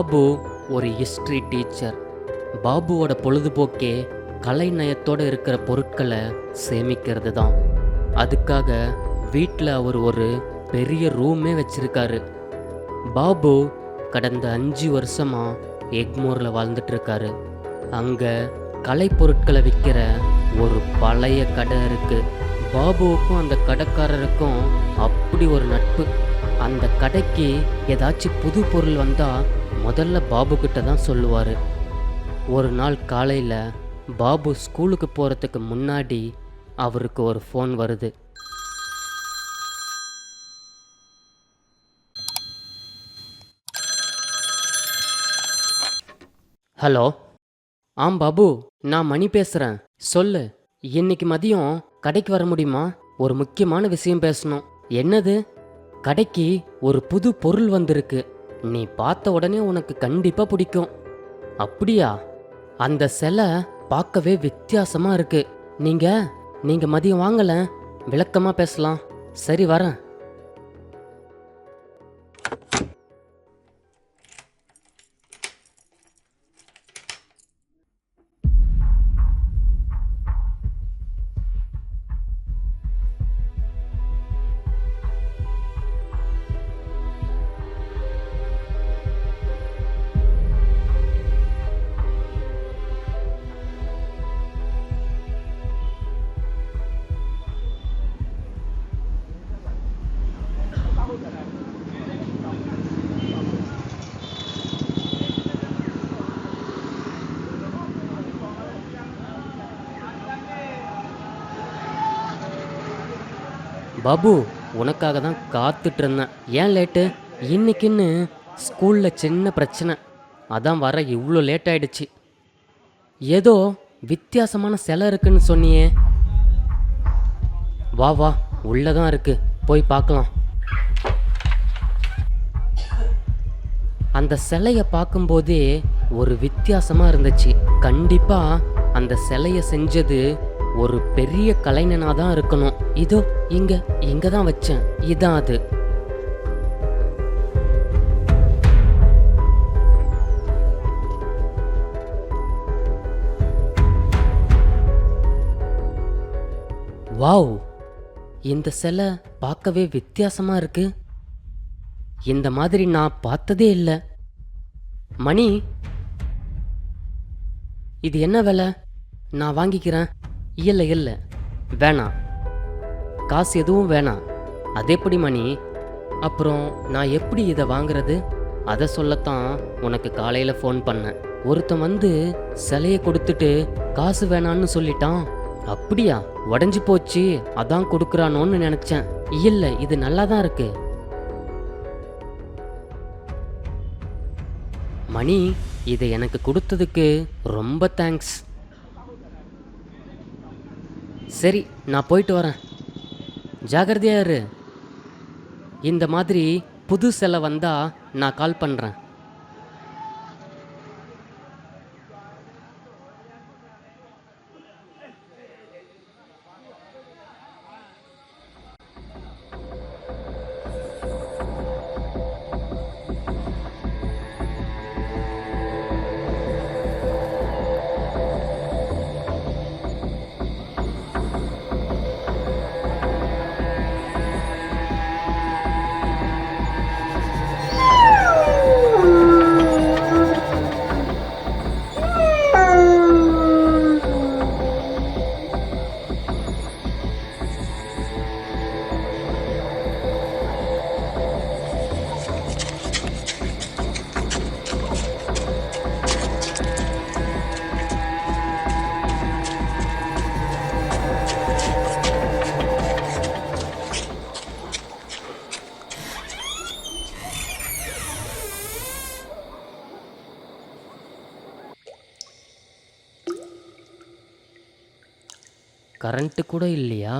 பாபு ஒரு history teacher. பாபுவோட பொழுதுபோக்கே கலைநயத்தோடு இருக்கிற பொருட்களை சேமிக்கிறது தான். அதுக்காக வீட்டில் அவர் ஒரு பெரிய ரூமே வச்சிருக்காரு. பாபு கடந்த 5 வருஷமா எக்மோரில் வாழ்ந்துட்டு இருக்காரு. அங்கே கலைப்பொருட்களை விற்கிற ஒரு பழைய கடை இருக்கு. பாபுவுக்கும் அந்த கடைக்காரருக்கும் அப்படி ஒரு நட்பு. அந்த கடைக்கு ஏதாச்சும் புது பொருள் வந்தால் முதல்ல பாபு கிட்ட தான் சொல்லுவார். ஒரு நாள் காலையில் பாபு ஸ்கூலுக்கு போகிறதுக்கு முன்னாடி அவருக்கு ஒரு ஃபோன் வருது. ஹலோ. பாபு, நான் மணி பேசுகிறேன். சொல்லு, இன்னைக்கு மதியம் கடைக்கு வர முடியுமா? ஒரு முக்கியமான விஷயம் பேசணும். என்னது? கடைக்கு ஒரு புது பொருள் வந்திருக்கு. நீ பார்த்த உடனே உனக்கு கண்டிப்பாக பிடிக்கும். அப்படியா? அந்த சிலை பார்க்கவே வித்தியாசமாக இருக்கு. நீங்க மதியம் வாங்கல, விளக்கமாக பேசலாம். சரி, வரேன். பாபு, உனக்காக தான் காத்துட்டு இருந்தேன். ஏன் லேட்டு? இன்னைக்குன்னு ஸ்கூலில் சின்ன பிரச்சனை, அதான் வர இவ்வளோ லேட் ஆயிடுச்சு. ஏதோ வித்தியாசமான சிலை இருக்குன்னு சொன்னியே. வா வா, உள்ளதான் இருக்கு, போய் பார்க்கலாம். அந்த சிலையை பார்க்கும்போதே ஒரு வித்தியாசமாக இருந்துச்சு. கண்டிப்பாக அந்த சிலையை செஞ்சது ஒரு பெரிய கலைஞனாக தான் இருக்கணும். இதோ இங்க தான் வச்சேன். இதான் அது. வாவ், இந்த சிலை பார்க்கவே வித்தியாசமா இருக்கு. இந்த மாதிரி நான் பார்த்ததே இல்லை. மணி, இது என்ன விலை? நான் வாங்கிக்கிறேன். இல்லை, வேணாம், காசு எதுவும் வேணாம். அதேப்படி மணி? அப்புறம் நான் எப்படி இதை வாங்குறது? அதை சொல்லத்தான் உனக்கு காலையில் ஃபோன் பண்ணேன். ஒருத்தன் வந்து சிலையை கொடுத்துட்டு காசு வேணான்னு சொல்லிட்டான். அப்படியா? உடஞ்சி போச்சு, அதான் கொடுக்குறானோன்னு நினச்சேன். இல்லை, இது நல்லா தான் இருக்கு. மணி, இதை எனக்கு கொடுத்ததுக்கு ரொம்ப தேங்க்ஸ். சரி, நான் போயிட்டு வரேன். ஜாகிரதையா இரு. இந்த மாதிரி புது சிலை வந்தா நான் கால் பண்ணுறேன். கரண்ட்டு கூட இல்லையா?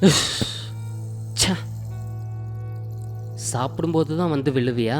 ச்சே, சாப்பிடும்போது தான் வந்து விழுவியா?